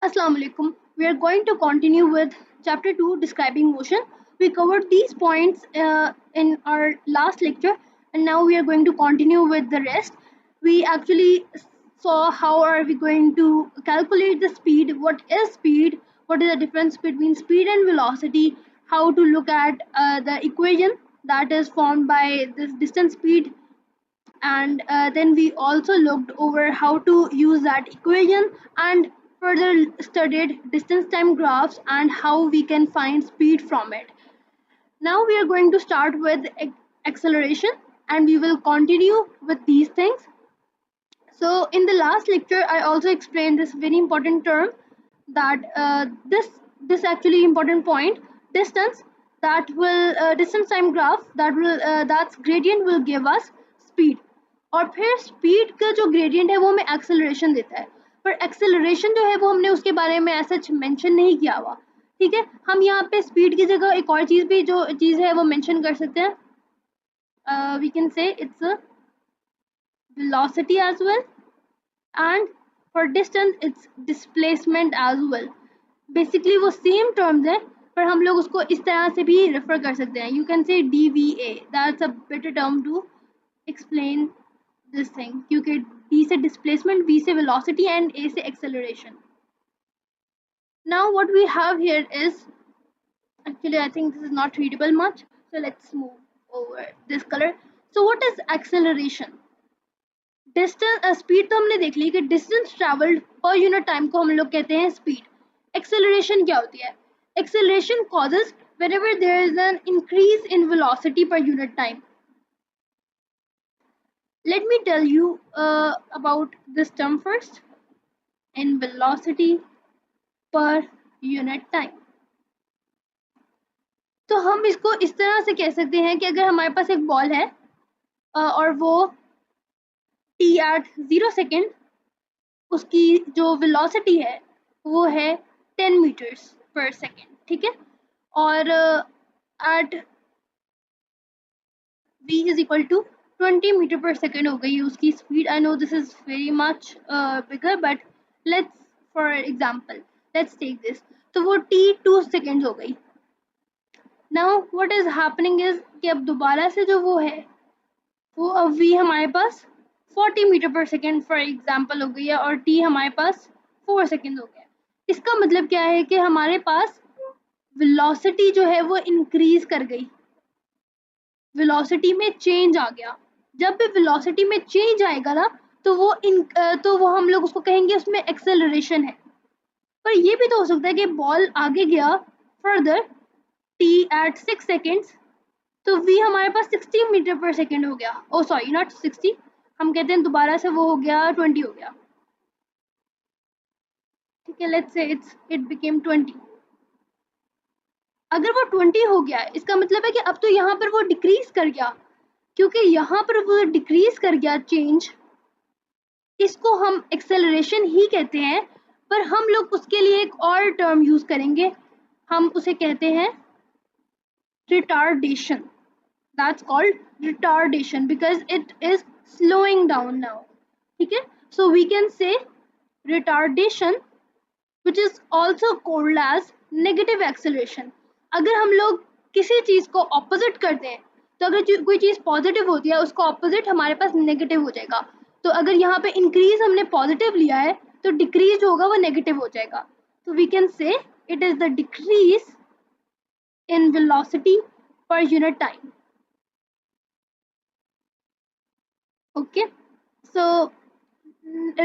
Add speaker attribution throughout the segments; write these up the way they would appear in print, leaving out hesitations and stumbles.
Speaker 1: Assalamu alaikum. We are going to continue with chapter 2 describing motion. We covered these points in our last lecture and now we are going to continue with the rest. We actually saw how are we going to calculate the speed, what is speed, what is the difference between speed and velocity, how to look at the equation that is formed by this distance speed, and then we also looked over how to use that equation and further studied distance time graphs and how we can find speed from it. Now we are going to start with acceleration and we will continue with these things. So in the last lecture I also explained this very important term that this actually important point, distance, that will distance time graph that will that's gradient will give us speed, और फिर speed का जो gradient है वो हमें acceleration देता है, पर एक्सेलरेशन जो है वो हमने उसके बारे में ऐसा मेंशन नहीं किया हुआ. ठीक है, हम यहाँ पे स्पीड की जगह एक और चीज़ भी जो चीज़ है वो मेंशन कर सकते हैं. We can say it's velocity as well, and for distance it's displacement as well. Basically वो same terms है पर हम लोग उसको इस तरह से भी refer कर सकते हैं. You can say DVA, that's a better term to explain this thing क्योंकि D से displacement, V से velocity and A से acceleration. Now what we have here is, actually I think this is not readable much, so let's move over this color. So what is acceleration? Distance speed तो हमने देख ली कि distance travelled पर unit time को हम लोग कहते हैं स्पीड. एक्सेलरेशन क्या होती है? Acceleration causes whenever there is an increase in velocity per unit time. Let me tell you about this term first. In velocity per unit time, तो हम इसको इस तरह से कह सकते हैं कि अगर हमारे पास एक बॉल है और वो t at 0 सेकेंड, उसकी जो वेलोसिटी है वो है 10 मीटर्स पर सेकेंड. ठीक है, और at v is equal to 20 metre पर सेकेंड हो गई उसकी speed. I know this is very much bigger but let's for example let's take this. तो वो t 2 सेकेंड हो गई. Now what is happening is कि अब दोबारा से जो वो है वो अब v हमारे पास 40 मीटर पर सेकेंड फॉर एग्जांपल हो गई है और t हमारे पास 4 सेकेंड हो गया. इसका मतलब क्या है कि हमारे पास वेलोसिटी जो है वो इंक्रीज कर गई, वेलोसिटी में चेंज आ गया. जब भी वेलोसिटी में चेंज आएगा ना तो वो हम लोग उसको कहेंगे उसमें एक्सेलरेशन है. पर ये भी तो हो सकता है कि बॉल आगे गया फर्दर t at 6 सेकेंड्स, तो v हमारे पास 60 मीटर पर सेकेंड हो गया. ओ सॉरी, नॉट 60, हम कहते हैं दोबारा से वो हो गया 20 हो गया. ठीक है, लेट्स से इट बिकेम 20. अगर वो 20 हो गया इसका मतलब है कि अब तो यहाँ पर वो डिक्रीज कर गया, क्योंकि यहाँ पर वो डिक्रीज कर गया चेंज. इसको हम एक्सेलरेशन ही कहते हैं, पर हम लोग उसके लिए एक और टर्म यूज करेंगे. हम उसे कहते हैं retardation. That's called retardation because it is slowing down now. ठीक है, so we can say retardation which is also called as negative acceleration. अगर हम लोग किसी चीज को ऑपोजिट करते हैं तो अगर कोई चीज पॉजिटिव होती है उसका ऑपोजिट हमारे पास नेगेटिव हो जाएगा. तो अगर यहाँ पे इंक्रीज हमने पॉजिटिव लिया है तो डिक्रीज होगा वो नेगेटिव हो जाएगा. तो we can say it is the decrease in velocity per unit time. Okay, so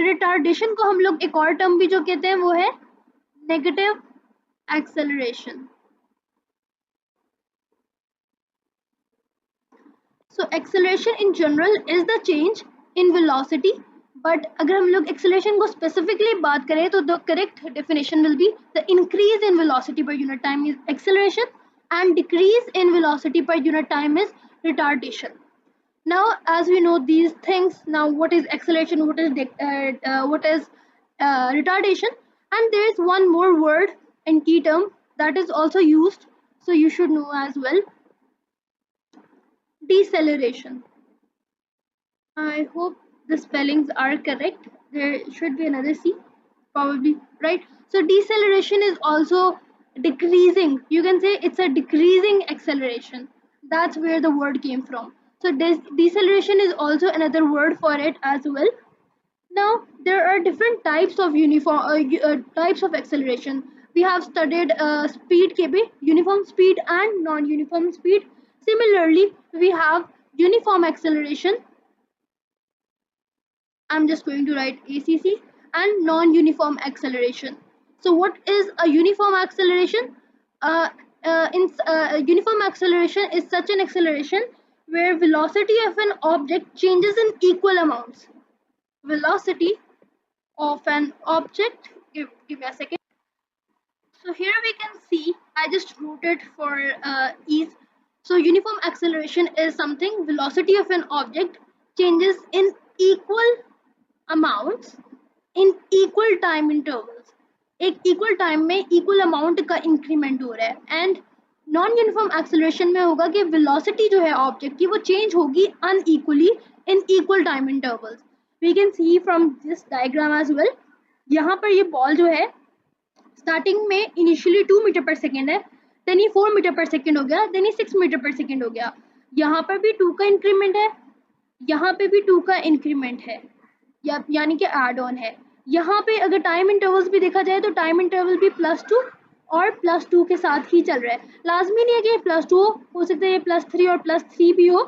Speaker 1: retardation को हम लोग एक और टर्म भी जो कहते हैं वो है negative acceleration. So acceleration in general is the change in velocity, but अगर हम लोग एक्सेलरेशन को स्पेसिफिकली बात करें तो the correct definition will be the increase in velocity per unit time is acceleration and decrease in velocity per unit time is retardation. Now as we know these things, now what is acceleration, what is retardation, and there is one more word and key term that is also used, so you should know as well: deceleration. I hope the spellings are correct. There should be another C. probably, right? So deceleration is also decreasing. You can say it's a decreasing acceleration. That's where the word came from. So deceleration is also another word for it as well. Now there are different types of types of acceleration. We have studied speed kb, uniform speed and non-uniform speed. Similarly, we have uniform acceleration. I'm just going to write ACC, and non-uniform acceleration. So what is a uniform acceleration? Uniform acceleration is such an acceleration where velocity of an object changes in equal amounts. Velocity of an object, give me a second. So here we can see, I just wrote it for ease. So uniform acceleration is something velocity of an object changes in equal amounts in equal time intervals. एक equal time में equal amount का increment हो रहा है, and non uniform acceleration में होगा कि velocity जो है object की वो change होगी unequally in equal time intervals. We can see from this diagram as well. यहाँ पर ये ball जो है स्टार्टिंग में इनिशियली 2 मीटर पर सेकेंड है, देन ये 4 मीटर पर सेकेंड हो गया, देन ये 6 मीटर पर सेकेंड हो गया. यहाँ पर भी 2 का इंक्रीमेंट है, यहाँ पे भी 2 का इंक्रीमेंट है, यानी कि एड ऑन है. यहाँ पे अगर टाइम इंटरवल्स भी देखा जाए तो टाइम इंटरवल भी +2 और +2 के साथ ही चल रहा है. लाजमी नहीं है कि +2 हो सकता है, ये +3 और +3 भी हो,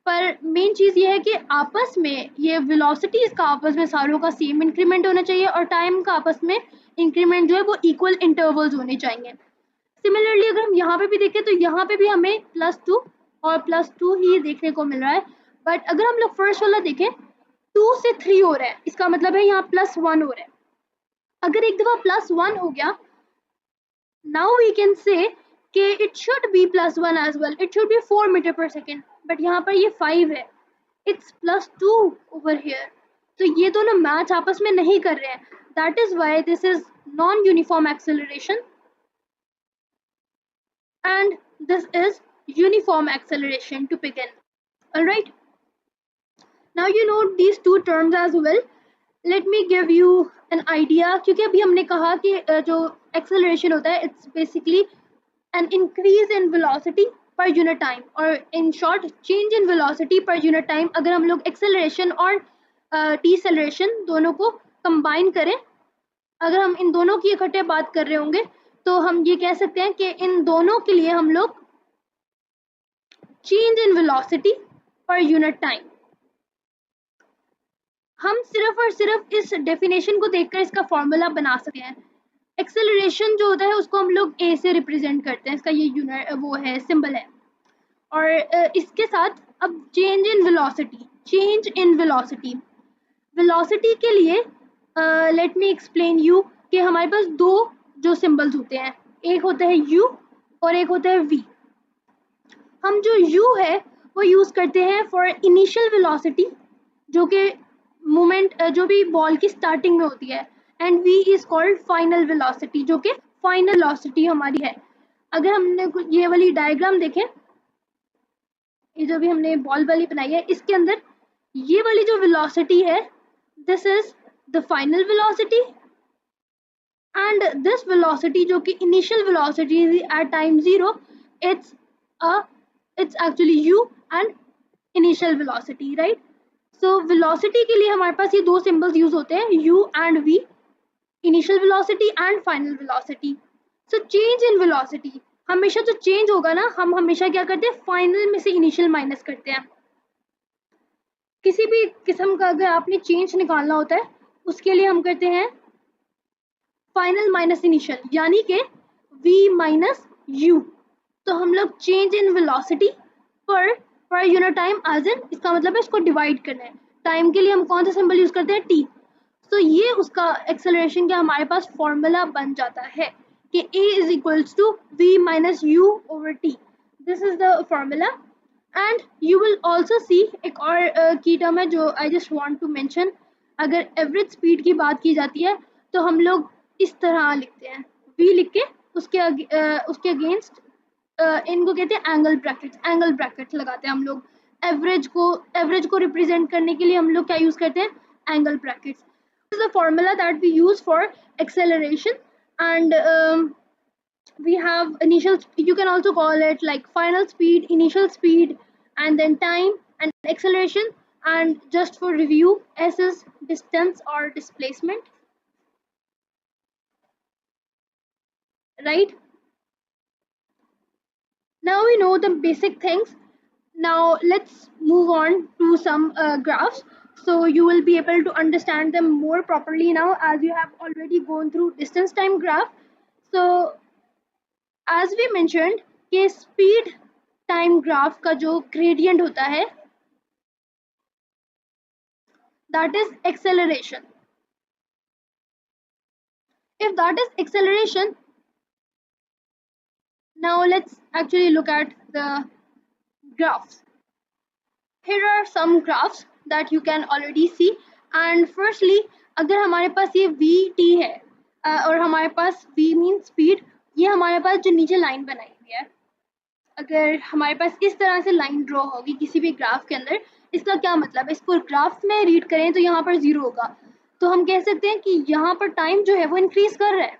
Speaker 1: पर मेन चीज़ ये है कि आपस में ये वेलोसिटीज़ का आपस में सारों का सेम इंक्रीमेंट होना चाहिए और टाइम का आपस में इंक्रीमेंट जो है वो इक्वल इंटरवल्स होने चाहिए. सिमिलरली अगर हम यहाँ पे भी देखें तो यहाँ पे भी हमें +2 और +2 ही देखने को मिल रहा है. बट अगर हम लोग फर्स्ट वाला देखें 2 से 3 हो रहा है, इसका मतलब है यहाँ +1 हो रहा है. अगर एक दफ़ा +1 हो गया, नाउ वी कैन से कि it should be +1 as well, it should be 4 metre पर सेकेंड, बट यहाँ पर ये 5 है, इट्स +2 ओवर हियर. तो ये दोनों मैच आपस में नहीं कर रहे हैं. That is why this is non uniform acceleration and this is uniform acceleration to begin. All right, now you know these two terms as well. Let me give you an idea, क्योंकि अभी हमने कहा कि जो acceleration होता है it's basically an increase in velocity per unit time, or in short change in velocity per unit time. अगर हम लोग acceleration और deceleration दोनों को combine करें, अगर हम इन दोनों की इकट्ठे बात कर रहे होंगे तो हम ये कह सकते हैं कि इन दोनों के लिए हम लोग change in velocity per unit time, हम सिर्फ और सिर्फ इस डेफिनेशन को देखकर इसका फॉर्मूला बना सकते हैं. एक्सेलरेशन जो होता है उसको हम लोग ए से रिप्रेजेंट करते हैं, इसका ये यूनिट वो है, सिंबल है. और इसके साथ अब change in velocity, change in velocity, velocity के लिए लेट मी एक्सप्लेन यू कि हमारे पास दो जो सिंबल्स होते हैं, एक होता है u और एक होता है v. हम जो u है वो यूज करते हैं फॉर इनिशियल वेलोसिटी, जो कि मोमेंट जो भी बॉल की स्टार्टिंग में होती है, and v is called final velocity, जो कि फाइनल वेलोसिटी हमारी है. अगर हमने ये वाली डायग्राम देखें, ये जो भी हमने बॉल वाली बनाई है, इसके अंदर ये वाली जो वेलोसिटी है, this is the final velocity, and this velocity जो कि initial velocity at time 0, it's actually u and initial velocity, right? So velocity के लिए हमारे पास ये दो symbols use होते हैं, u and v, initial velocity and final velocity. So change in velocity, हमेशा जो change होगा ना, हम हमेशा क्या करते हैं, final में से initial minus करते हैं. किसी भी किस्म का अगर आपने change निकालना होता है उसके लिए हम करते हैं फाइनल माइनस इनिशियल, यानी कि v माइनस u. तो हम लोग change in velocity per unit time as in, इसका मतलब है इसको डिवाइड करना है. टाइम के लिए हम कौन सा सिंबल यूज करते हैं, t. तो ये उसका एक्सेलरेशन का हमारे पास फॉर्मूला बन जाता है कि a is equals to v minus u over t. This is the formula. And you will also see एक और की टर्म है जो I just want to mention. अगर एवरेज स्पीड की बात की जाती है तो हम लोग इस तरह लिखते हैं, v लिख के उसके अगेंस्ट इनको कहते हैं एंगल ब्रैकेट्स, एंगल ब्रैकेट्स लगाते हैं हम लोग. एवरेज को रिप्रेजेंट करने के लिए हम लोग क्या यूज करते हैं, angle brackets. is the formula that we use for acceleration. And we have initial, you can also call it like final speed, initial speed, and then time and acceleration. And just for review, S is distance or displacement, right? Now we know the basic things. Now let's move on to some graphs, so you will be able to understand them more properly now, as you have already gone through distance time graph. So as we mentioned कि speed time graph का जो gradient होता है, that is acceleration. If that is acceleration, now let's actually look at the graphs. Here are some graphs that you can already see. And firstly, अगर हमारे पास ये vt है और हमारे पास v means speed, ये हमारे पास जो नीचे लाइन बनाई हुई है, अगर हमारे पास इस तरह से लाइन ड्रॉ होगी किसी भी ग्राफ के अंदर, इसका क्या मतलब है? इसको ग्राफ में रीड करें तो यहाँ पर 0 होगा, तो हम कह सकते हैं कि यहाँ पर टाइम जो है वो इंक्रीज कर रहा है.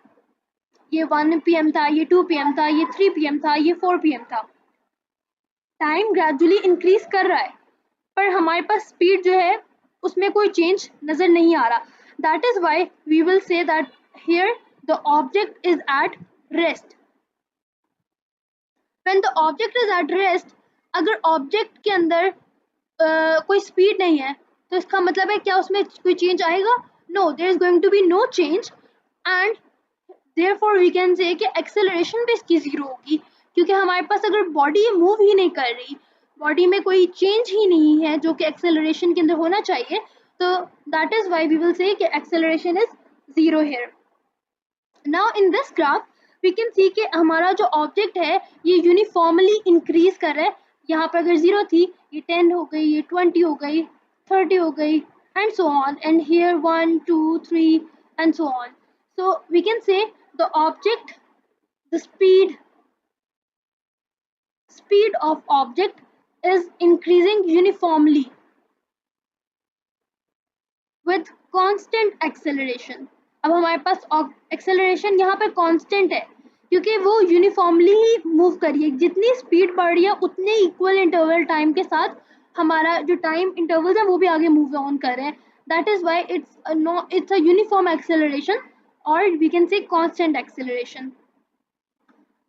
Speaker 1: ये 1 PM था, ये 2 PM था, ये 3 PM था, ये 4 PM था. टाइम ग्रेजुअली इंक्रीज कर रहा है, पर हमारे पास स्पीड जो है उसमें कोई चेंज नजर नहीं आ रहा. That is why we will say that here the object is at rest. When the object is at rest, अगर ऑब्जेक्ट के अंदर कोई स्पीड नहीं है तो इसका मतलब है क्या उसमें कोई चेंज आएगा? No, there is going to be no change. And therefore we can say कि एक्सेलरेशन भी इसकी 0 होगी, क्योंकि हमारे पास अगर बॉडी मूव ही नहीं कर रही, बॉडी में कोई चेंज ही नहीं है जो कि एक्सेलरेशन के अंदर होना चाहिए, तो that is why we will say कि acceleration is 0 here. Now in this graph we can see कि हमारा जो ऑब्जेक्ट है ये यूनिफॉर्मली इंक्रीज कर रहा है. यहाँ पर अगर 0 थी, ये 10 हो गई, ये 20 हो गई, 30 हो गई, and so on. And here 1 2 3 and so on. So we can say the object, the speed of object is increasing uniformly with constant acceleration. अब हमारे पास acceleration यहाँ पे constant है, क्योंकि वो यूनिफॉर्मली ही मूव कर रही है. जितनी स्पीड बढ़ रही है उतने इक्वल इंटरवल टाइम के साथ हमारा जो टाइम इंटरवल्स है वो भी आगे मूव ऑन कर रहे हैं. That is why it's a uniform acceleration, or we can say constant acceleration.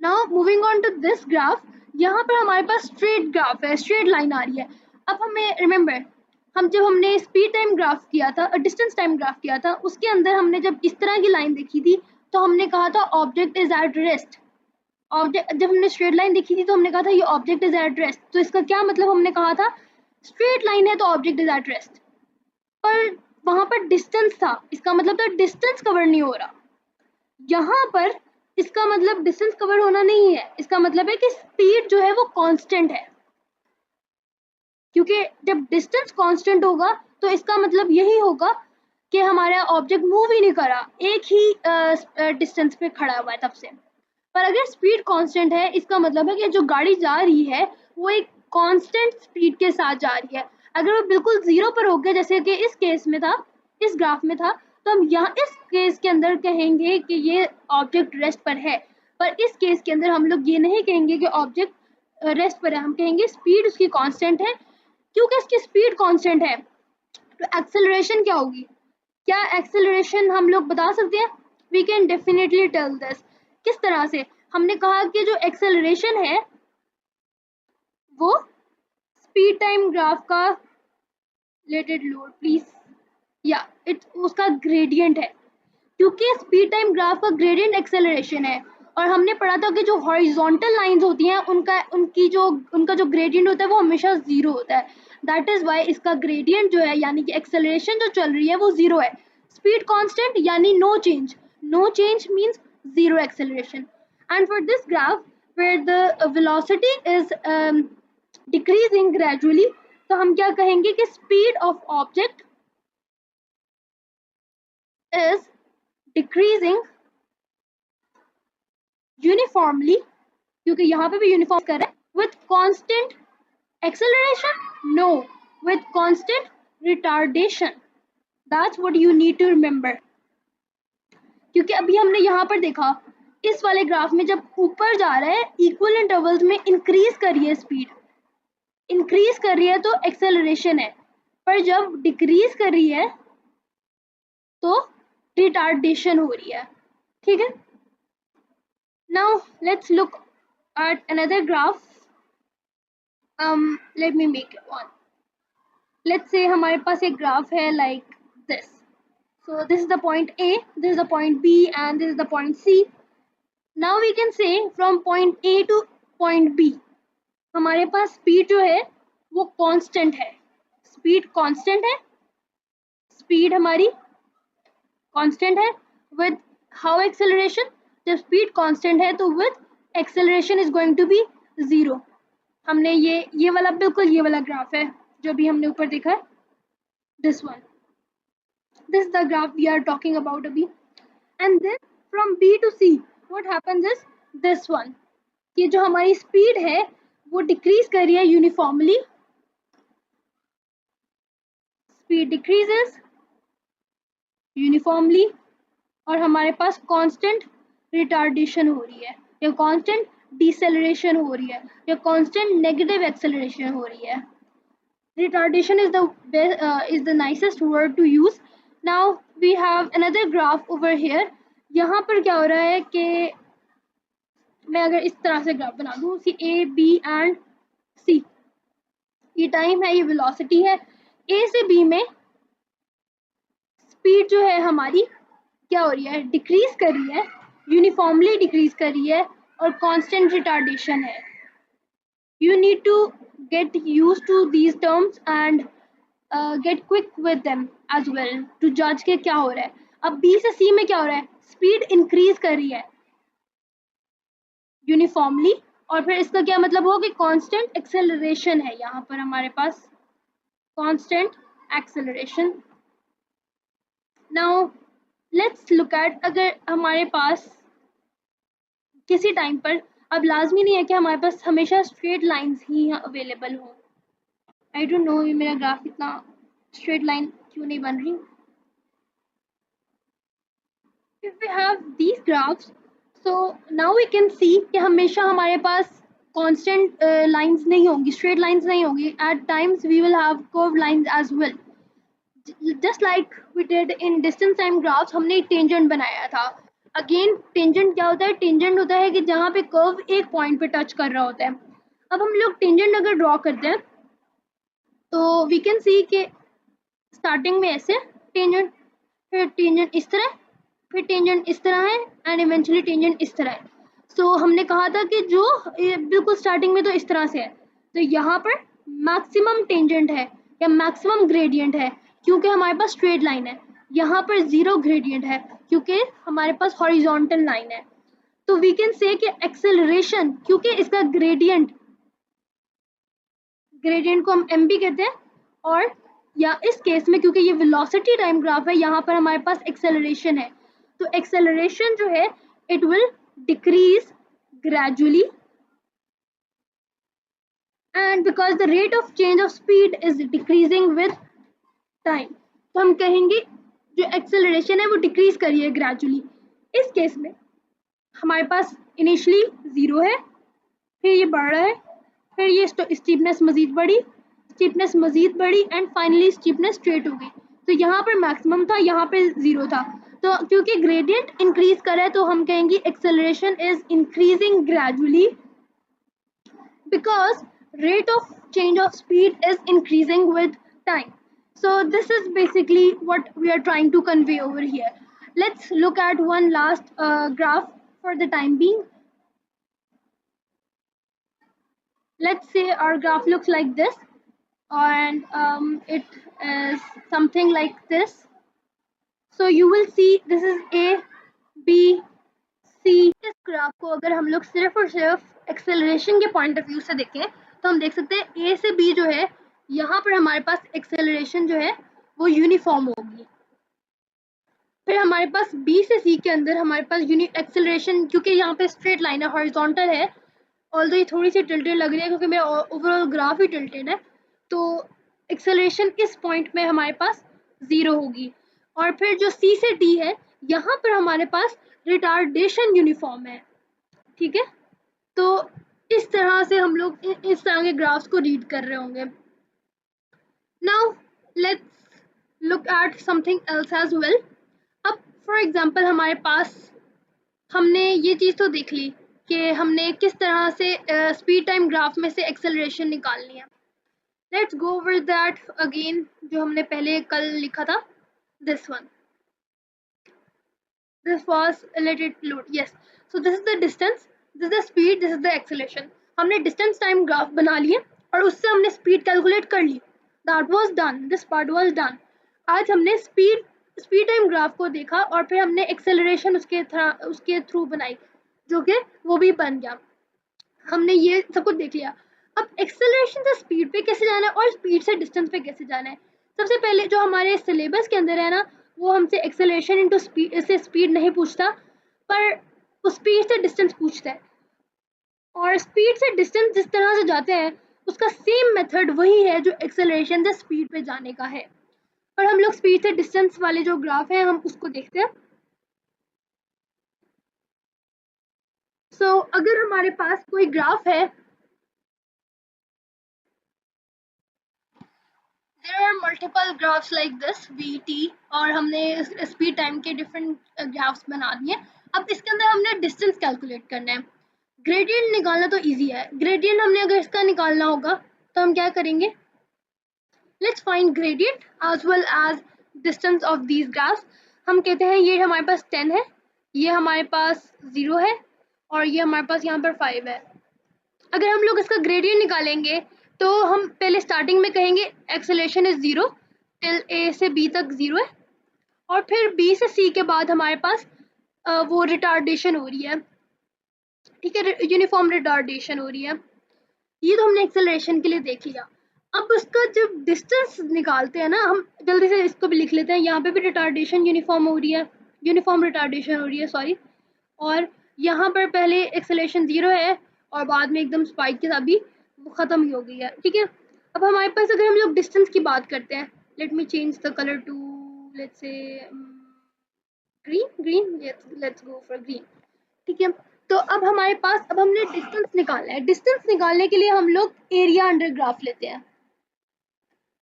Speaker 1: Now moving on to this graph, यहाँ पर हमारे पास स्ट्रेट ग्राफ है, स्ट्रेट लाइन आ रही है. अब हमें रिमेंबर, जब हमने स्पीड टाइम ग्राफ किया था और डिस्टेंस टाइम ग्राफ किया था, उसके अंदर हमने जब इस तरह की लाइन देखी थी तो हमने कहा था object is at rest. Object, जब हमने स्ट्रेट लाइन देखी थी तो हमने कहा था ये ऑब्जेक्ट इज एट रेस्ट. तो इसका क्या मतलब? हमने कहा था स्ट्रेट लाइन है तो ऑब्जेक्ट इज एट रेस्ट, पर वहां पर डिस्टेंस था, इसका मतलब था डिस्टेंस कवर नहीं हो रहा. यहाँ पर इसका मतलब डिस्टेंस कवर होना नहीं है, इसका मतलब है कि स्पीड जो है वो कांस्टेंट है. क्योंकि जब डिस्टेंस कांस्टेंट होगा तो इसका मतलब यही होगा कि हमारा ऑब्जेक्ट मूव ही नहीं करा, एक ही डिस्टेंस पे खड़ा हुआ है तब से. पर अगर स्पीड कांस्टेंट है, इसका मतलब है कि जो गाड़ी जा रही है वो एक कांस्टेंट स्पीड के साथ जा रही है. अगर वो बिल्कुल 0 पर हो गया, जैसे कि इस केस में था, इस ग्राफ में था, तो हम यहाँ इस केस के अंदर कहेंगे कि ये ऑब्जेक्ट रेस्ट पर है. पर इस केस के अंदर हम लोग ये नहीं कहेंगे कि ऑब्जेक्ट रेस्ट पर है, हम कहेंगे स्पीड उसकी कांस्टेंट है. क्योंकि इसकी स्पीड कांस्टेंट है तो एक्सेलरेशन क्या होगी? क्या एक्सेलरेशन हम लोग बता सकते हैं? We can definitely tell this. किस तरह से? हमने कहा कि जो एक्सेलरेशन है वो स्पीड टाइम ग्राफ का रिलेटेड लोड प्लीज या उसका ग्रेडियंट है, क्योंकि स्पीड टाइम ग्राफ का ग्रेडियंट एक्सेलरेशन है. और हमने पढ़ा था कि जो हॉरिजॉन्टल लाइंस होती हैं उनका जो ग्रेडियंट होता है वो हमेशा 0 होता है. दैट इज वाई इसका ग्रेडियंट जो है, यानी कि एक्सेलरेशन जो चल रही है वो 0 है. स्पीड कांस्टेंट यानी no change, no change means 0 acceleration. And for this graph where the velocity is decreasing gradually, तो हम क्या कहेंगे कि speed of object is decreasing uniformly, क्योंकि यहाँ पे भी यूनिफॉर्म कर रहा है, with constant acceleration, no, with constant retardation. That's what you need to remember. क्योंकि अभी हमने यहाँ पर देखा इस वाले ग्राफ में जब ऊपर जा रहा है इक्वल इंटरवल्स में इंक्रीज कर रही है स्पीड, इंक्रीज कर रही है तो एक्सेलरेशन है, पर जब डिक्रीज कर रही है तो रिटार्डेशन हो रही है। ठीक है, now let's look at another graph. Let me make it one. Let's say हमारे पास एक ग्राफ है like this. So this is the point A, this is the point B, and this is the point C. Now we can say from point A to point B, हमारे पास speed जो है वो constant है, speed constant है, speed हमारी constant है with how acceleration, जब speed constant है तो with acceleration is going to be 0। हमने ये वाला बिल्कुल ये वाला ग्राफ है जो भी हमने ऊपर देखा है, this one, this is the graph we are talking about abhi। And then from B to C what happens is this one, ये जो हमारी स्पीड है वो डिक्रीज कर रही है यूनिफॉर्मली, स्पीड डिक्रीजेस यूनिफॉर्मली, और हमारे पास कांस्टेंट रिटार्डेशन हो रही है या कांस्टेंट डिसेलरेशन हो रही है या कांस्टेंट नेगेटिव एक्सेलरेशन हो रही है। Retardation is the nicest word to use. Now we have another graph over here। यहाँ पर क्या हो रहा है कि मैं अगर इस तरह से ग्राफ बना दूँ A, B and C, ये टाइम है, ये वेलोसिटी है। A से B में स्पीड जो है हमारी क्या हो रही है, डिक्रीज कर रही है, यूनिफॉर्मली डिक्रीज कर रही है और कांस्टेंट रिटार्डेशन है। You need to get used to these terms and get quick with them as well to judge के क्या हो रहा है। अब B से C में क्या हो रहा है, स्पीड इंक्रीज कर रही है यूनिफॉर्मली, और फिर इसका क्या मतलब हो कि कांस्टेंट एक्सेलरेशन है, यहाँ पर हमारे पास constant acceleration. Now let's look at, अगर हमारे पास किसी टाइम पर, अब लाजमी नहीं है कि हमारे पास हमेशा स्ट्रेट लाइंस ही अवेलेबल हो। आई डोंट नो ये मेरा ग्राफ इतना स्ट्रेट लाइन क्यों नहीं बन रही। If we have these graphs, so now we can see कि हमेशा हमारे पास constant lines नहीं होंगी, straight lines नहीं होंगी। At times we will have curved lines as well, just like we did in distance time graphs। हमने एक tangent बनाया था। अगेन टेंजेंट क्या होता है, टेंजेंट होता है कि जहाँ पे कर्व एक पॉइंट पे टच कर रहा होता है। अब हम लोग टेंजेंट अगर ड्रॉ करते हैं तो वी कैन सी कि स्टार्टिंग में ऐसे टेंजेंट, फिर टेंजेंट इस तरह, फिर टेंजेंट इस तरह है एंड इवेंचुअली टेंजेंट इस तरह है। सो हमने कहा था कि जो बिल्कुल स्टार्टिंग में तो इस तरह से है, तो यहाँ पर मैक्सिमम टेंजेंट है या मैक्सिमम ग्रेडियंट है क्योंकि हमारे पास स्ट्रेट लाइन है। यहाँ पर जीरो ग्रेडियंट है क्योंकि हमारे पास हॉरिजॉन्टल लाइन है। तो वी कैन से कि एक्सेलरेशन, क्योंकि इसका ग्रेडियंट को हम एम भी कहते हैं, और या इस केस में क्योंकि ये वेलोसिटी टाइम ग्राफ है, यहाँ पर हमारे पास एक्सेलरेशन है, तो एक्सेलरेशन जो है it will decrease gradually and because the rate of change of speed is decreasing with time, तो हम कहेंगे जो एक्सेलरेशन है वो डिक्रीज करी है ग्रेजुअली। इस केस में हमारे पास इनिशियली जीरो है, फिर ये बढ़ रहा है, फिर ये स्टीपनेस मजीद बढ़ी एंड फाइनली स्टीपनेस स्ट्रेट हो गई। तो यहाँ पर मैक्सिमम था, यहाँ पे जीरो था, तो क्योंकि ग्रेडियंट इंक्रीज कर रहा है तो हम कहेंगे acceleration is increasing gradually because rate of change of speed is increasing with time. So this is basically what we are trying to convey over here. Let's look at one last graph for the time being. Let's say our graph looks like this and it is something like this. So you will see this is A, B, C। इस graph को अगर हम लोग सिर्फ और सिर्फ acceleration के point of view से देखें तो हम देख सकते हैं A से B जो है यहाँ पर हमारे पास एक्सेलरेशन जो है वो यूनिफॉर्म होगी। फिर हमारे पास B से C के अंदर हमारे पास एक्सेलरेशन, क्योंकि यहाँ पे स्ट्रेट लाइन है, हॉरिजॉन्टल है, ऑल्दो ये थोड़ी सी टिल्टेड लग रही है क्योंकि मेरा ओवरऑल ग्राफ ही टिल्टेड है, तो एक्सेलरेशन इस पॉइंट में हमारे पास जीरो होगी। और फिर जो C से D है यहाँ पर हमारे पास रिटार्डेशन यूनिफॉर्म है, ठीक है। तो इस तरह से हम लोग इस तरह के ग्राफ्स को रीड कर रहे होंगे। Now let's look at something else as well. अब फॉर एग्जांपल हमारे पास हमने ये चीज़ तो देख ली कि हमने किस तरह से स्पीड टाइम ग्राफ में से एक्सेलरेशन निकालनी है। Let's go with that again, जो हमने पहले कल लिखा था, this one, this was related load, yes. So this is the distance, this is the speed, this is the acceleration. हमने distance time graph बना लिए और उससे हमने speed calculate कर ली. That was done, this part was done. आज हमने speed time graph को देखा और फिर हमने acceleration उसके थ्रू बनाई, जो कि वो भी बन गया। हमने ये सब कुछ देख लिया। अब एक्सेलरेशन से स्पीड पे कैसे जाना है और स्पीड से डिस्टेंस पे कैसे जाना है। सबसे पहले जो हमारे सिलेबस के अंदर है ना, वो हमसे एक्सेलरेशन इनटू स्पीड से स्पीड नहीं पूछता, पर वो स्पीड से डिस्टेंस पूछता है। और स्पीड से डिस्टेंस जिस तरह से जाते हैं उसका सेम मेथड वही है जो एक्सेलरेशन से स्पीड पे जाने का है। पर हम लोग स्पीड से डिस्टेंस वाले जो ग्राफ है हम उसको देखते हैं। अगर हमारे पास कोई ग्राफ है, there are multiple graphs like this VT, और हमने स्पीड टाइम के डिफरेंट ग्राफ्स बना दिए। अब इसके अंदर हमने डिस्टेंस कैलकुलेट करना है। ग्रेडियंट निकालना तो इजी है। ग्रेडियंट हमने अगर इसका निकालना होगा तो हम क्या करेंगे, let's find gradient as well as distance of these graphs. हम कहते हैं ये हमारे पास 10 है, ये हमारे पास 0 है और ये हमारे पास यहाँ पर 5 है। अगर हम लोग इसका ग्रेडियंट निकालेंगे तो हम पहले स्टार्टिंग में कहेंगे एक्सेलरेशन इज 0 टिल A से B तक 0 है, और फिर B से C के बाद हमारे पास वो रिटार्डेशन हो रही है, ठीक है, यूनिफॉर्म रिटार्डेशन हो रही है। ये तो हमने एक्सेलरेशन के लिए देख लिया। अब उसका जब डिस्टेंस निकालते हैं ना, हम जल्दी से इसको भी लिख लेते हैं। यहाँ पे भी रिटार्डेशन यूनिफॉर्म हो रही है, यूनिफॉर्म रिटार्डेशन हो रही है, सॉरी। और यहाँ पर पहले एक्सेलरेशन 0 है और बाद में एकदम स्पाइक के साथ भी वो ख़त्म ही हो गई है, ठीक है। अब हमारे पास अगर हम लोग डिस्टेंस की बात करते हैं, let me change the colour to let's say green, let's go for green, ठीक है। तो अब हमारे पास, अब हमने डिस्टेंस निकालना है। डिस्टेंस निकालने के लिए हम लोग एरिया अंडर ग्राफ लेते हैं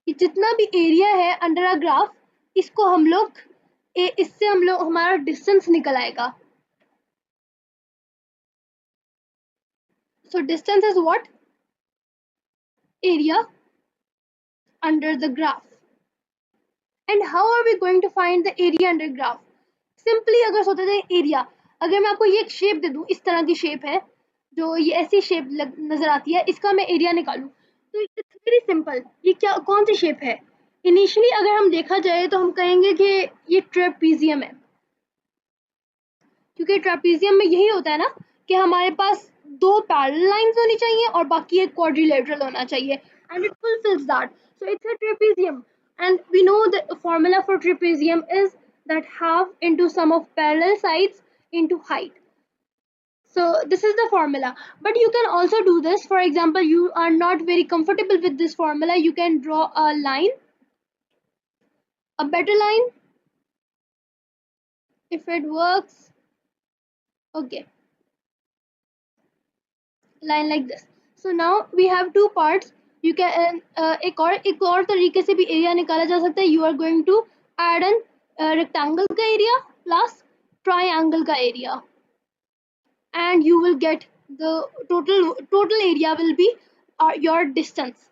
Speaker 1: कि जितना भी एरिया है अंडर अ ग्राफ, इसको हम लोग इससे हम लोग हमारा डिस्टेंस निकल आएगा। So distance is what? Area under the graph. And how are we going to find the area under graph? Simply अगर सोचते थे एरिया, अगर मैं आपको ये एक शेप दे दूं, इस तरह की शेप है, जो ये ऐसी शेप नजर आती है, इसका मैं एरिया निकालूं तो इट्स वेरी सिंपल। ये क्या, कौन सी शेप है? इनिशियली अगर हम देखा जाए तो हम कहेंगे कि ये ट्रेपीजियम है, क्योंकि ट्रेपीजियम में यही होता है ना कि हमारे पास दो पैरेलल लाइंस होनी चाहिए और बाकी एक क्वाड्रिलेटरल होना चाहिए, and it fulfills that. So it's a trapezium, and we know the formula for trapezium is that half into sum of parallel sides into height. So this is the formula, but you can also do this. For example, you are not very comfortable with this formula, you can draw a line, a better line if it works. Okay, line like this. So now we have two parts. You can एक और तरीके से भी area निकाला जा सकता है। You are going to add an rectangle का एरिया plus triangle का area, and you will get the total area will be your distance.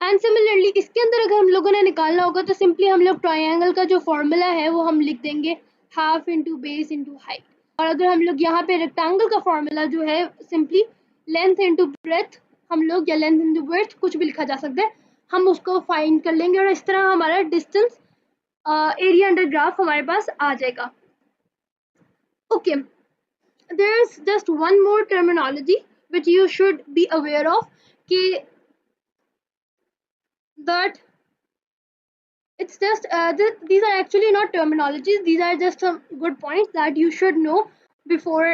Speaker 1: And similarly इसके अंदर अगर हम लोगों ने निकालना होगा तो सिंपली हम लोग ट्रायंगल का जो फॉर्मूला है वो हम लिख देंगे half into base into height. और अगर हम लोग यहाँ पे रेक्टेंगल का फॉर्मूला जो है सिंपली लेंथ इंटू ब्रेथ, हम लोग, या लेंथ इंटू ब्रेथ, कुछ भी लिखा जा सकता है, हम उसको फाइंड कर लेंगे और इस तरह हमारा डिस्टेंस एरिया अंडर ग्राफ हमारे पास आ जाएगा। Okay, there is just one more terminology which you should be aware of, कि that it's just these are actually not terminologies, these are just some good points that you should know before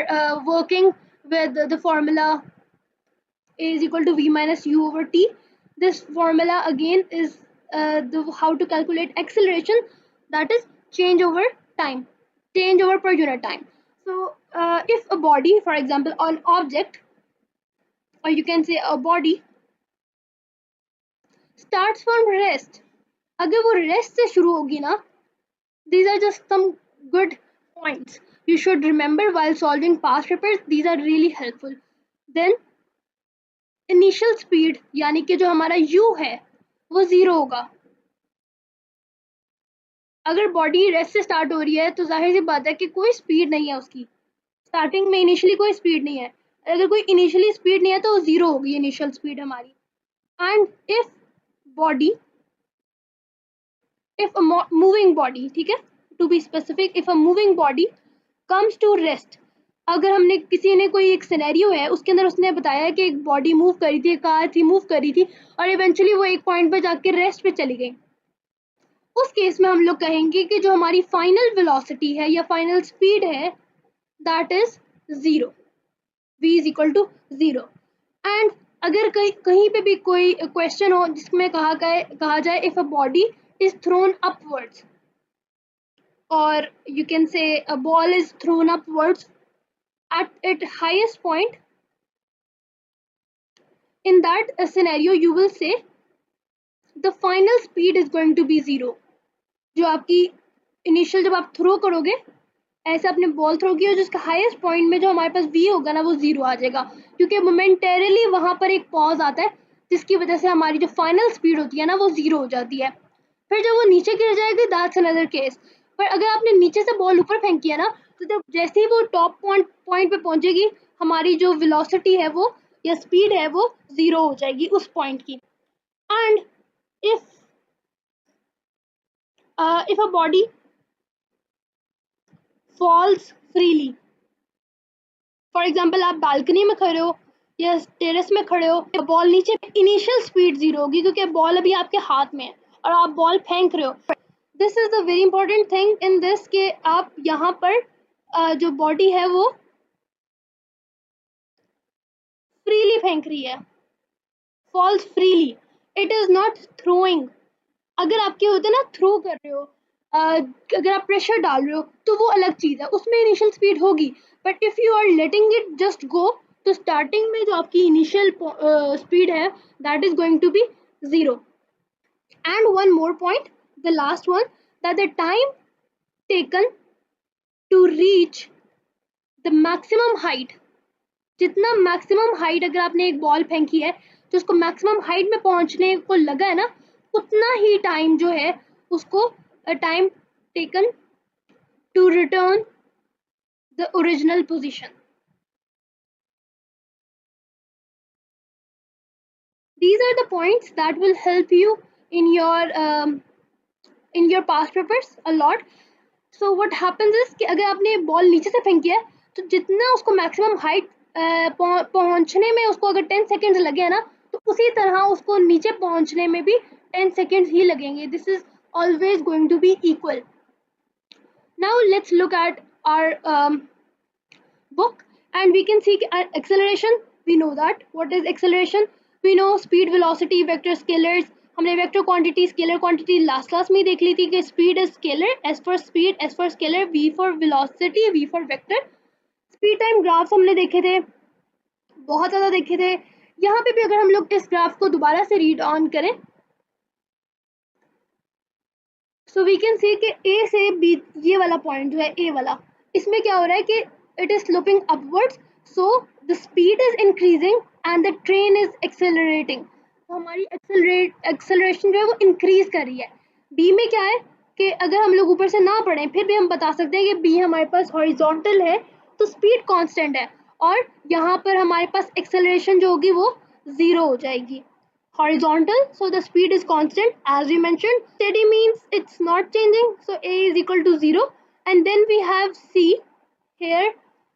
Speaker 1: working with the formula A is equal to V minus U over T. This formula again is how to calculate acceleration, that is change over time, change over per unit time. So if a body, for example an object, or you can say a body, starts from rest, अगर वो rest से शुरू होगी ना, these are just some good points you should remember while solving past papers. These are really helpful. Then initial speed यानी कि जो हमारा u है वो 0 होगा. अगर बॉडी रेस्ट से स्टार्ट हो रही है तो जाहिर सी बात है कि कोई स्पीड नहीं है उसकी, स्टार्टिंग में इनिशियली कोई स्पीड नहीं है. अगर कोई इनिशियली स्पीड नहीं है तो 0 होगी इनिशियल स्पीड हमारी. And if body, if a moving body, ठीक है, to be specific, if a moving body comes to rest, अगर हमने किसी ने कोई एक सिनेरियो है उसके अंदर उसने बताया कि एक बॉडी मूव करी थी, एक कार थी मूव करी थी और इवेंचुअली वो एक पॉइंट पर जाके रेस्ट पे चली गई, उस केस में हम लोग कहेंगे कि जो हमारी फाइनल वेलोसिटी है या फाइनल स्पीड है that is 0, v is equal to 0. And अगर कहीं पे भी कोई क्वेश्चन हो जिसमें कहा जाए if a body is thrown upwards, or you can say a ball is thrown upwards at its highest point, in that scenario you will say the final speed is going to be 0. जो आपकी initial जब आप throw करोगे ऐसे अपने ball throw किया जिसका highest point में जो हमारे पास v होगा ना वो 0 आ जाएगा, क्योंकि मोमेंटेरली वहां पर एक पॉज आता है जिसकी वजह से हमारी जो फाइनल स्पीड होती है ना वो 0 हो जाती है. फिर जब वो नीचे गिर जाएगी दैट्स अनदर केस. पर अगर आपने नीचे से बॉल ऊपर फेंकी है ना तो जब जैसे ही वो टॉप पॉइंट पे पहुंचेगी हमारी जो वेलोसिटी है वो या स्पीड है वो 0 हो जाएगी उस पॉइंट की. And if a body falls freely, for example आप बालकनी में खड़े हो या टेरेस में खड़े हो, बॉल नीचे, इनिशियल स्पीड 0 होगी क्योंकि बॉल अभी आपके हाथ में है और आप बॉल फेंक रहे हो. This is the very important thing in this कि आप यहाँ पर जो बॉडी है वो फ्रीली फेंक रही है, falls freely, it is not throwing. अगर आपके होते ना थ्रो कर रहे हो, अगर आप प्रेशर डाल रहे हो तो वो अलग चीज़ है, उसमें इनिशियल स्पीड होगी. But if you are letting it just go तो स्टार्टिंग में जो आपकी इनिशियल स्पीड है that is going to be 0. And one more point, the last one, that the time taken to reach the maximum height, जितना maximum height अगर आपने एक ball फेंकी है तो उसको मैक्सिमम हाइट में पहुंचने को लगा है ना उतना ही टाइम जो है उसको time taken to return the original position. These are the points that will help you in your past papers a lot. So what happens is कि अगर आपने बॉल नीचे से फेंकी है तो जितना उसको मैक्सिमम हाइट पहुंचने में उसको अगर 10 सेकेंड्स लगे हैं ना तो उसी तरह उसको नीचे पहुंचने में भी 10 सेकेंड्स ही लगेंगे. This is always going to be equal. Now let's look at our book and we can see acceleration. We know that. What is acceleration? We know speed, velocity, vector, scalars. हमने vector quantity, scalar quantity last class में ही देख ली थी कि speed is scalar, S for speed, S for scalar, V for velocity, V for vector. Speed time graphs हमने देखे थे, बहुत ज़्यादा देखे थे. यहाँ पे भी अगर हम लोग इस ग्राफ को दोबारा से रीड ऑन करें सो वी कैन सी कि ए से बी, ये वाला पॉइंट जो है ए वाला, इसमें क्या हो रहा है कि it is sloping upwards, so the speed is increasing and the train is accelerating. तो हमारी एक्सेलरेशन जो है वो इंक्रीज कर रही है. बी में क्या है कि अगर हम लोग ऊपर से ना पढ़ें फिर भी हम बता सकते हैं कि बी हमारे पास हॉरिजॉन्टल है तो स्पीड कांस्टेंट है और यहाँ पर हमारे पास एक्सेलरेशन जो होगी वो 0 हो जाएगी. Horizontal, so the speed is constant as we mentioned. Steady means it's not changing, so a is equal to 0. And then we have c here.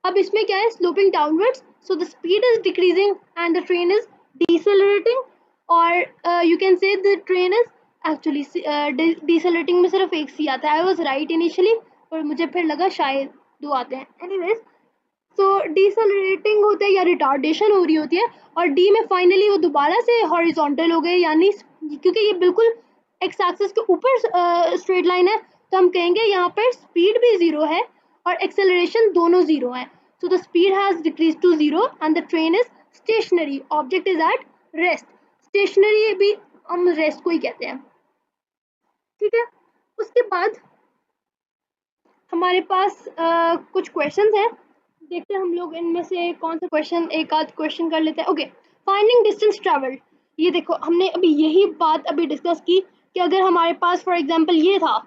Speaker 1: अब इसमें क्या है, sloping downwards, so the speed is decreasing and the train is decelerating, or you can say the train is actually decelerating में सिर्फ एक c आता है. I was right initially और मुझे फिर लगा शायद 2 आते हैं. Anyways, तो डिसलरेटिंग होता है या रिटार्डेशन हो रही होती है और डी में फाइनली वो दोबारा से हॉरिजॉन्टल हो गए, यानी क्योंकि ये बिल्कुल एक्स एक्सिस के ऊपर स्ट्रेट लाइन है तो हम कहेंगे यहाँ पर स्पीड भी 0 है और एक्सेलरेशन दोनों 0 है. So the speed has decreased to 0 and the train is stationary. Object is at rest. Stationary भी हम rest को ही कहते हैं. ठीक है. उसके बाद हमारे पास कुछ क्वेश्चंस हैं. देखते हैं हम लोग इनमें से कौन सा क्वेश्चन, एक आध क्वेश्चन कर लेते हैं. Okay, finding distance travelled. ये देखो हमने अभी यही बात अभी डिस्कस की कि अगर हमारे पास फॉर एग्जांपल ये था,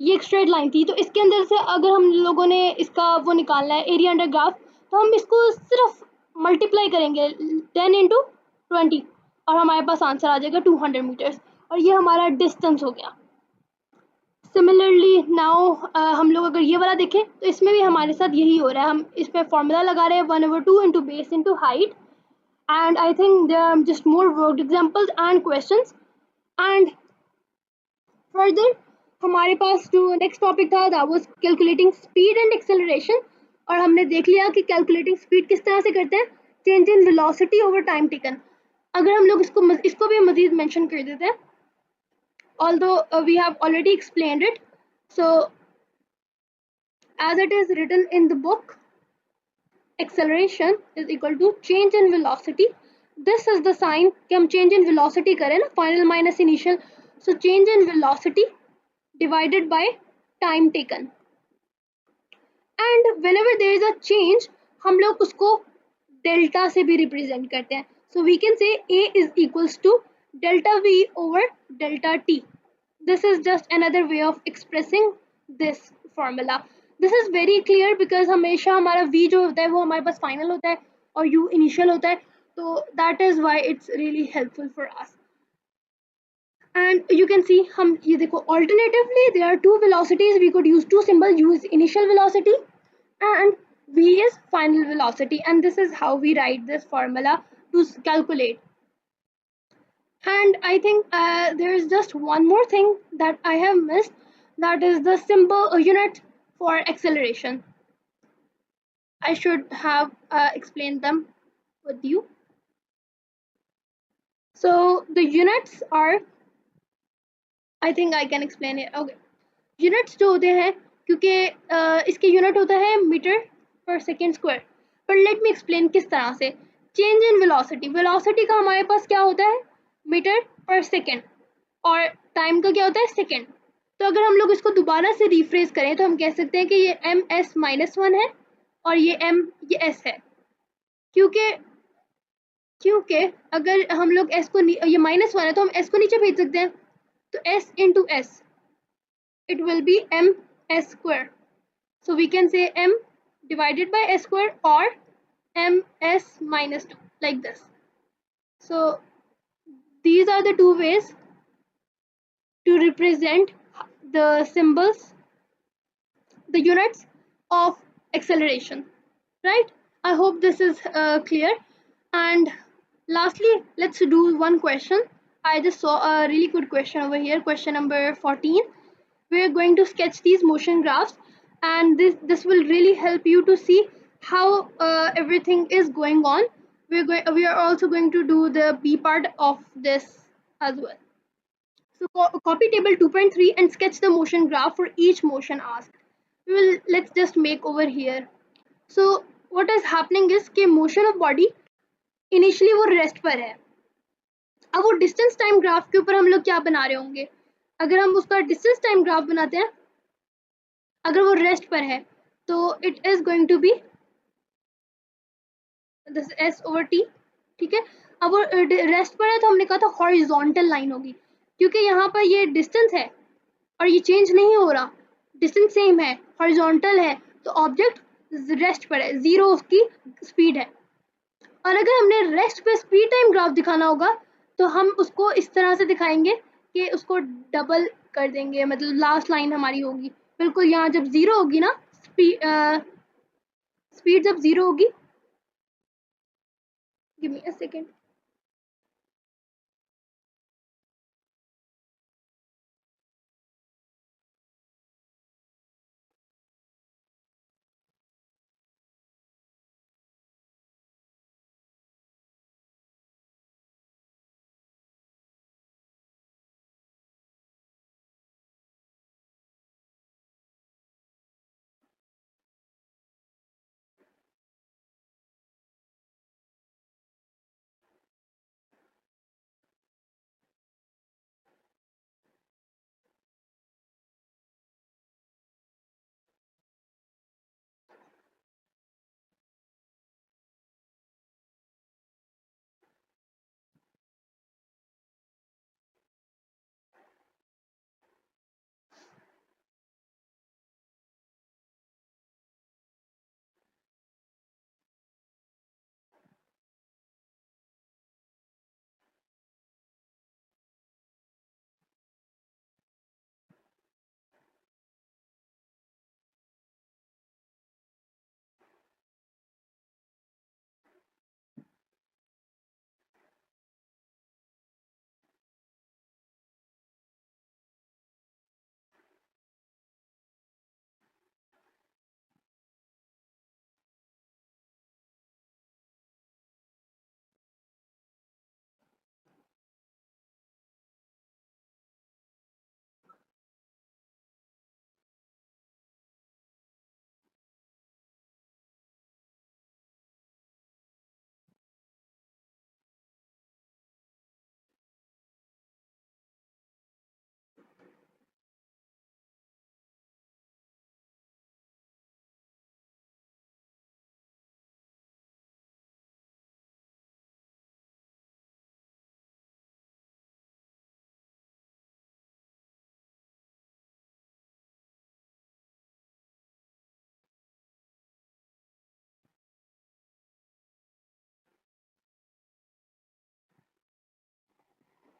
Speaker 1: ये एक स्ट्रेट लाइन थी, तो इसके अंदर से अगर हम लोगों ने इसका वो निकालना है एरिया अंडर ग्राफ, तो हम इसको सिर्फ मल्टीप्लाई करेंगे 10 इंटू 20 और हमारे पास आंसर आ जाएगा 200 मीटर्स और ये हमारा डिस्टेंस हो गया. सिमिलरली नाउ हम लोग अगर ये वाला देखें तो इसमें भी हमारे साथ यही हो रहा है. हम इस पर फॉर्मूला लगा रहे हैं 1/2 into base into height. And I think there are just more worked examples and questions. And further हमारे पास जो नेक्स्ट टॉपिक था that was calculating speed and acceleration. और हमने देख लिया कि कैलकुलेटिंग स्पीड किस तरह से करते हैं, change in velocity over time taken. अगर हम लोग इसको भी मजीद मेंशन कर देते हैं, although we have already explained it. So as it is written in the book, acceleration is equal to change in velocity. This is the sign कि हम change in velocity करें ना, final minus initial. So change in velocity divided by time taken. And whenever there is a change, हम लोग उसको delta से भी represent करते हैं. So we can say A is equals to delta V over delta T. This is just another way of expressing this formula. This is very clear because हमेशा हमारा V जो होता है वो हमारे पास final होता है और U initial होता है, तो that is why it's really helpful for us. And you can see हम ये देखो alternatively there are two velocities. We could use two symbols. U is initial velocity and V is final velocity, and this is how we write this formula to calculate. And I think there is just one more thing that I have missed, that is the symbol unit for acceleration. I should have explained them with you. So the units are, I think I can explain it. Okay, units जो होते हैं, क्योंकि इसके unit होता है metre पर second square. पर let me explain किस तरह से. चेंज इन वेलोसिटी, वेलोसिटी का हमारे पास क्या होता है, मीटर पर सेकेंड, और टाइम का क्या होता है, सेकेंड. तो अगर हम लोग इसको दोबारा से रिफ्रेज करें तो हम कह सकते हैं कि ये ms-1 है और ये s है. क्योंकि अगर हम लोग s को, ये -1 है तो हम s को नीचे भेज सकते हैं, तो s into s it will be ms square. So we can say m divided by s square or ms-2 like this. So these are the two ways to represent the symbols, the units of acceleration, right? I hope this is clear. And lastly, let's do one question. I just saw a really good question over here, question number 14. We're going to sketch these motion graphs, and this will really help you to see how everything is going on. We are also going to do the B part of this as well. So copy table 2.3 and sketch the motion graph for each motion asked. Let's just make over here. So what is happening is कि motion of body initially वो rest पर है. अब वो distance time graph के ऊपर हम लोग क्या बना रहे होंगे, अगर हम उसका distance time graph बनाते हैं, अगर वो रेस्ट पर है तो it is going to be this s over t. ठीक है, अब वो रेस्ट पर है तो हमने कहा था हॉरिजॉन्टल लाइन होगी, क्योंकि यहाँ पर ये डिस्टेंस है और ये चेंज नहीं हो रहा, डिस्टेंस सेम है, हॉरिजॉन्टल है, तो ऑब्जेक्ट रेस्ट पर है, 0 उसकी स्पीड है. और अगर हमने रेस्ट पे स्पीड टाइम ग्राफ दिखाना होगा तो हम उसको इस तरह से दिखाएंगे कि उसको डबल कर देंगे, मतलब लास्ट लाइन हमारी होगी बिल्कुल यहाँ जब 0 होगी ना, स्पीड जब 0 होगी, give me a second.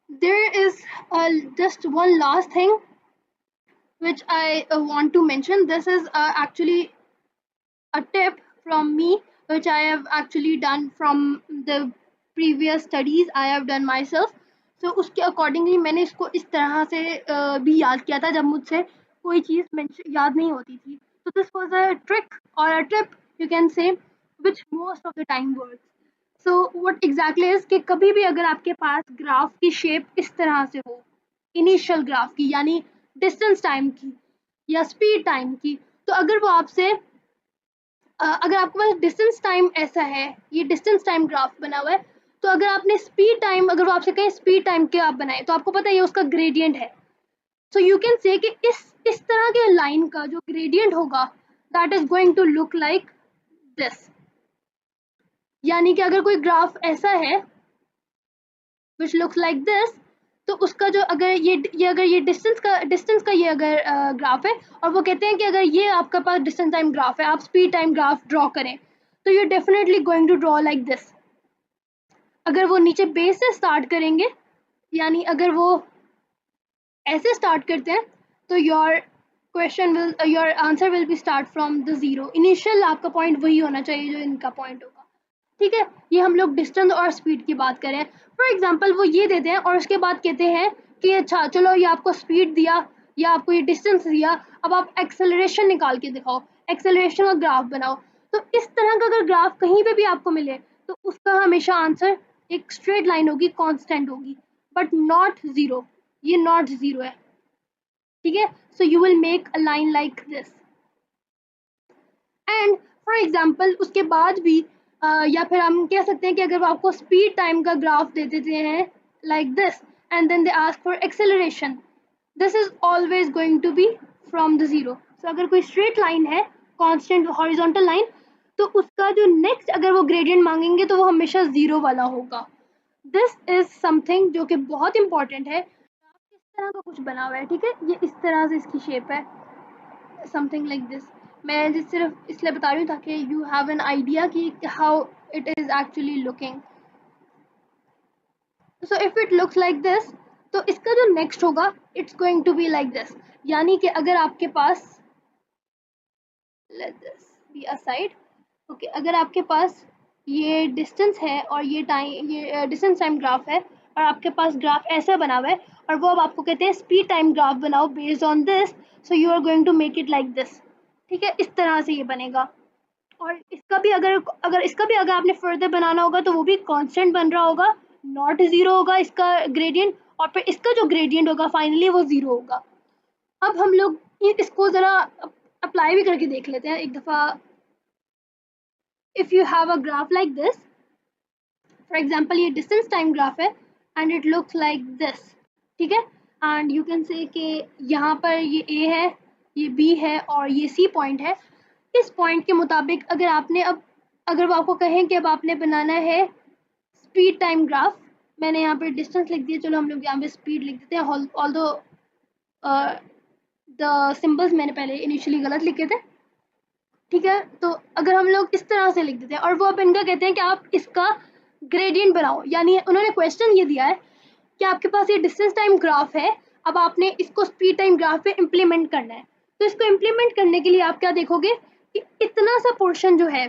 Speaker 1: there is just one last thing which I want to mention. This is actually a tip from me, which I have actually done from the previous studies I have done myself. So उसके accordingly मैंने इसको इस तरह से भी याद किया था जब मुझसे कोई चीज़ याद नहीं होती थी. So this was a trick or a tip you can say which most of the time works. So what exactly is कि कभी भी अगर आपके पास ग्राफ की शेप इस तरह से हो, इनिशियल ग्राफ की यानी डिस्टेंस टाइम की या स्पीड टाइम की, तो अगर वो आपसे अगर आपके पास डिस्टेंस टाइम ऐसा है, ये डिस्टेंस टाइम ग्राफ बना हुआ है, तो अगर आपने स्पीड टाइम, अगर वो आपसे कहें स्पीड टाइम के आप बनाए, तो आपको पता है ये उसका ग्रेडियंट है. सो यू कैन से कि इस तरह के लाइन का जो ग्रेडियंट होगा that is going to look like this. यानी कि अगर कोई ग्राफ ऐसा है विच लुक्स लाइक दिस, तो उसका जो अगर ये डिस्टेंस का ये अगर ग्राफ है और वो कहते हैं कि अगर ये आपका पास डिस्टेंस टाइम ग्राफ है, आप स्पीड टाइम ग्राफ ड्रॉ करें, तो you definitely going to draw like this. अगर वो नीचे बेस से स्टार्ट करेंगे, यानी अगर वो ऐसे स्टार्ट करते हैं, तो your answer will be start from the zero. Initial आपका पॉइंट वही होना चाहिए जो इनका पॉइंट होगा. ठीक है, ये हम लोग डिस्टेंस और स्पीड की बात करें. फॉर एग्जांपल वो ये देते हैं और उसके बाद कहते हैं कि अच्छा चलो ये आपको स्पीड दिया या आपको ये डिस्टेंस दिया, अब आप एक्सेलरेशन निकाल के दिखाओ, एक्सेलरेशन का ग्राफ बनाओ. तो इस तरह का अगर ग्राफ कहीं पे भी आपको मिले, तो उसका हमेशा आंसर एक स्ट्रेट लाइन होगी, कांस्टेंट होगी, बट नॉट जीरो. ये नॉट जीरो है. ठीक है, so you will make a line like this. And for example उसके बाद भी या फिर हम कह सकते हैं कि अगर वो आपको स्पीड टाइम का ग्राफ दे देते हैं like this and then they ask for acceleration, this is always going to be from the zero. So अगर कोई स्ट्रेट लाइन है, कांस्टेंट हॉरिजॉन्टल लाइन, तो उसका जो नेक्स्ट अगर वो ग्रेडियंट मांगेंगे तो वो हमेशा जीरो वाला होगा. दिस इज समथिंग जो कि बहुत इंपॉर्टेंट है. इस तरह का कुछ बना हुआ है, ठीक है, ये इस तरह से इसकी शेप है, समथिंग लाइक दिस. मैं जिस सिर्फ इसलिए बता रही हूँ ताकि यू हैव एन आइडिया कि how it is actually looking. So if it looks like this, तो इसका जो नेक्स्ट होगा it's going to be like this. यानी कि अगर आपके पास, let this be aside, okay, अगर आपके पास ये डिस्टेंस है और ये डिस्टेंस टाइम ग्राफ है और आपके पास ग्राफ ऐसा बना हुआ है और वो अब आपको कहते हैं स्पीड टाइम ग्राफ बनाओ based on this, so you are going to make it like this. ठीक है, इस तरह से ये बनेगा. और इसका भी अगर आपने फर्दर बनाना होगा तो वो भी कांस्टेंट बन रहा होगा, नॉट जीरो होगा इसका ग्रेडियंट, और फिर इसका जो ग्रेडियंट होगा फाइनली वो जीरो होगा. अब हम लोग इसको ज़रा अप्लाई भी करके देख लेते हैं एक दफ़ा. If you have a graph like this, for example ये डिस्टेंस टाइम ग्राफ है and it looks like this. ठीक है, एंड यू कैन से कि यहाँ पर ये ए है, ये बी है और ये सी पॉइंट है. इस पॉइंट के मुताबिक अगर वो आपको कहें कि अब आपने बनाना है स्पीड टाइम ग्राफ, मैंने यहाँ पे डिस्टेंस लिख दिया, चलो हम लोग यहाँ पे स्पीड लिख देते हैं, ऑल्दो द सिंबल्स मैंने पहले इनिशियली गलत लिखे थे. ठीक है, तो अगर हम लोग इस तरह से लिख देते हैं और वो अब इनका कहते हैं कि आप इसका ग्रेडियंट बनाओ, यानी उन्होंने क्वेश्चन ये दिया है कि आपके पास ये डिस्टेंस टाइम ग्राफ है, अब आपने इसको स्पीड टाइम ग्राफ पे इम्प्लीमेंट करना है. तो इसको इम्प्लीमेंट करने के लिए आप क्या देखोगे कि इतना सा पोर्शन जो है,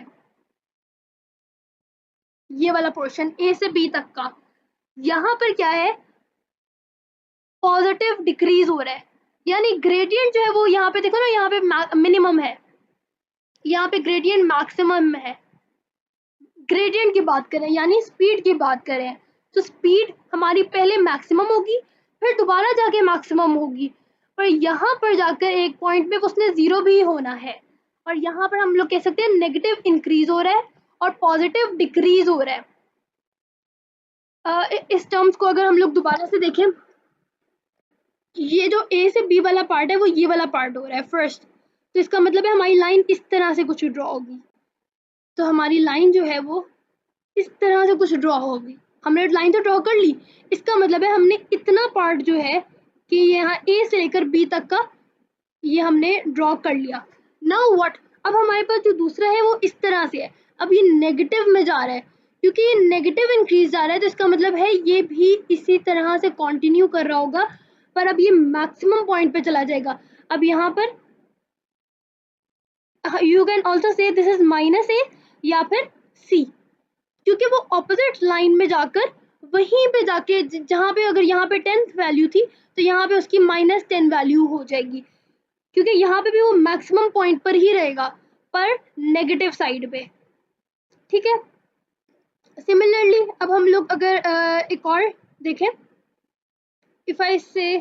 Speaker 1: ये वाला पोर्शन ए से बी तक का, यहाँ पर क्या है, पॉजिटिव डिक्रीज हो रहा है. यानी ग्रेडियंट जो है वो यहाँ पे देखो ना, यहाँ पे मिनिमम है, यहाँ पे ग्रेडियंट मैक्सिमम है. ग्रेडियंट की बात करें यानी स्पीड की बात करें, तो स्पीड हमारी पहले मैक्सिमम होगी, फिर दोबारा जाके मैक्सिमम होगी, और यहाँ पर जाकर एक पॉइंट पे उसने जीरो भी होना है. और यहाँ पर हम लोग कह सकते हैं नेगेटिव इंक्रीज हो रहा है और पॉजिटिव डिक्रीज हो रहा है. इस टर्म्स को अगर हम लोग दोबारा से देखें, ये जो ए से बी वाला पार्ट है वो ये वाला पार्ट हो रहा है फर्स्ट, तो इसका मतलब है हमारी लाइन इस तरह से कुछ ड्रॉ होगी. तो हमारी लाइन जो है वो इस तरह से कुछ ड्रॉ होगी. हमने लाइन तो ड्रॉ कर ली, इसका मतलब है हमने इतना पार्ट जो है कि यहाँ ए से लेकर बी तक का ये हमने ड्रॉ कर लिया. नाउ व्हाट, अब हमारे पास जो दूसरा है वो इस तरह से है, अब ये नेगेटिव में जा रहा है, क्योंकि ये नेगेटिव इंक्रीज जा रहा है तो इसका मतलब है ये भी इसी तरह से कंटिन्यू कर रहा होगा, पर अब ये मैक्सिमम पॉइंट पे चला जाएगा। अब यहाँ पर you can also say this is minus a या फिर सी, क्योंकि वो ऑपोजिट लाइन में जाकर वहीं पे जाके जहाँ पे अगर यहाँ पे 10th वैल्यू थी तो यहाँ पे उसकी -10 वैल्यू हो जाएगी, क्योंकि यहाँ पे भी वो मैक्सिमम पॉइंट पर ही रहेगा पर नेगेटिव साइड पे। ठीक है, सिमिलरली अब हम लोग अगर एक और देखें, इफ आई से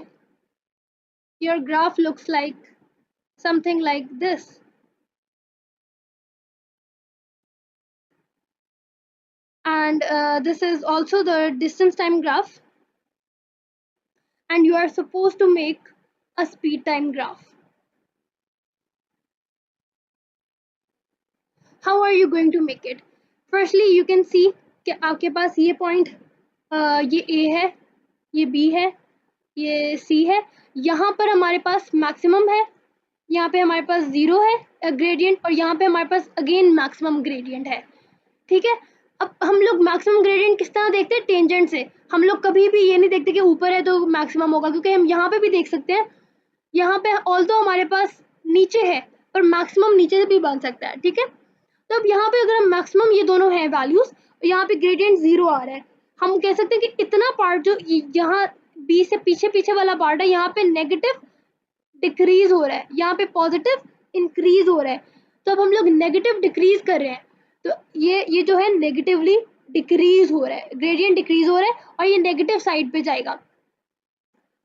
Speaker 1: your graph looks like something like this, and this is also the distance time graph, and you are supposed to make a speed time graph. How are you going to make it? Firstly you can see कि आपके पास ये point ये A है, ये B है, ये C है, यहाँ पर हमारे पास मैक्सिमम है, यहाँ पे हमारे पास 0 है ग्रेडियंट, और यहाँ पे हमारे पास अगेन मैक्सिमम ग्रेडियंट है। ठीक है, अब हम लोग मैक्सिमम ग्रेडियंट किस तरह देखते हैं? टेंजेंट से। हम लोग कभी भी ये नहीं देखते कि ऊपर है तो मैक्सिमम होगा, क्योंकि हम यहाँ पे भी देख सकते हैं, यहाँ पे ऑल्दो हमारे पास नीचे है पर मैक्सिमम नीचे से भी बन सकता है। ठीक है, तो अब यहाँ पे अगर हम मैक्सिमम ये दोनों हैं वैल्यूज, यहाँ पे ग्रेडियंट 0 आ रहा है, हम कह सकते हैं कि इतना पार्ट जो यहाँ बी से पीछे पीछे वाला पार्ट है, यहाँ पे नेगेटिव डिक्रीज हो रहा है, यहाँ पे पॉजिटिव इंक्रीज हो रहा है। तो अब हम लोग नेगेटिव डिक्रीज कर रहे हैं, तो ये जो है नेगेटिवली डिक्रीज हो रहा है, ग्रेडियंट डिक्रीज हो रहा है और ये नेगेटिव साइड पे जाएगा।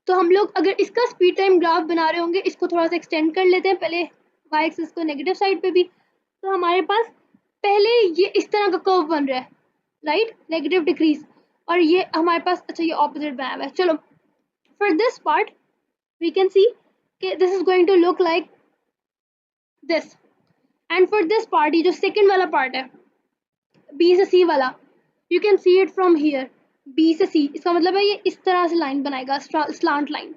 Speaker 1: तो हम लोग अगर इसका स्पीड टाइम ग्राफ बना रहे होंगे, इसको थोड़ा सा एक्सटेंड कर लेते हैं पहले वाई एक्सिस को नेगेटिव साइड पे भी, तो हमारे पास पहले ये इस तरह का कर्व बन रहा है, राइट, नेगेटिव डिक्रीज, और ये हमारे पास अच्छा ये ऑपोजिट बनाया हुआ है। चलो for this part we can see कि this is going to look like this, and for this part ये जो सेकंड वाला पार्ट है बी से सी वाला, you can see it from here, B से सी, इसका मतलब है ये इस तरह से लाइन बनाएगा, स्लांट लाइन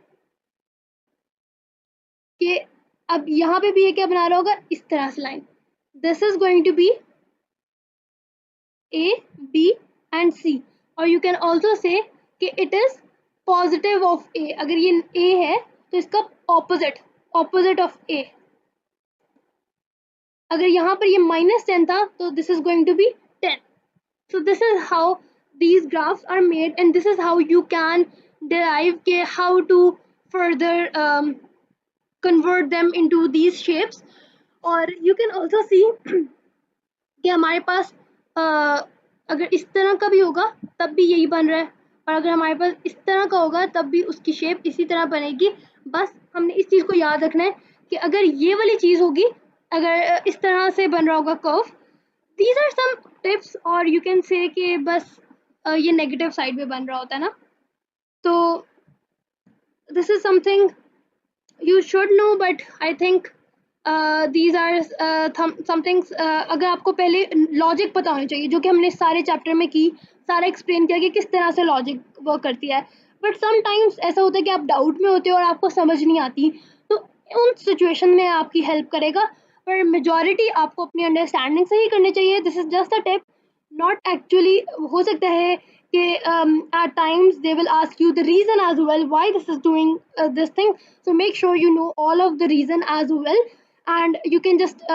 Speaker 1: कि अब यहाँ पे भी ये क्या बना रहा होगा, इस तरह से line, this is going to be a b and c, और यू कैन ऑल्सो से कि it is positive of a, अगर ये ए है तो इसका ऑपोजिट ऑफ ए, अगर यहाँ पर ये -10 था तो this is going to be 10। So this is how these graphs are made, and this is how you can derive how to further convert them into these shapes. और you can also see कि हमारे पास अगर इस तरह का भी होगा तब भी यही बन रहा है, और अगर हमारे पास इस तरह का होगा तब भी उसकी शेप इसी तरह बनेगी। बस हमने इस चीज़ को याद रखना है कि अगर ये वाली चीज़ होगी, अगर इस तरह से बन रहा होगा curve, these are some tips, और you can say कि बस ये नेगेटिव साइड में बन रहा होता है ना, तो this is something you should know, but I think these are some things अगर आपको पहले लॉजिक पता होनी चाहिए, जो कि हमने सारे चैप्टर में की, सारा एक्सप्लेन किया कि किस तरह से लॉजिक वर्क करती है, बट समटाइम्स ऐसा होता है कि आप डाउट में होते हो और आपको समझ नहीं आती, तो उन सिचुएशन में आपकी हेल्प करेगा, पर मेजॉरिटी आपको अपनी अंडरस्टैंडिंग से ही करनी चाहिए। This is just a tip, not actually, हो सकता है कि at times they will ask you the reason as well why this is doing this thing, so make sure you know all of the reason as well, and you can just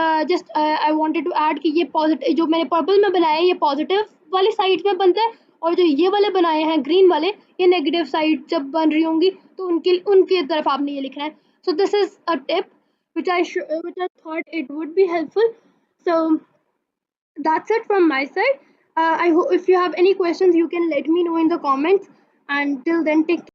Speaker 1: I wanted to add कि ये positive जो मैंने purple में बनाया है ये positive वाली side में बनता है, और जो ये वाले बनाए हैं ग्रीन वाले ये नेगेटिव साइड जब बन रही होंगी तो उनकी तरफ आपने ये लिखना है। So this is a tip which I thought it would be helpful. So that's it from my side. I hope if you have any questions you can let me know in the comments, and till then take care.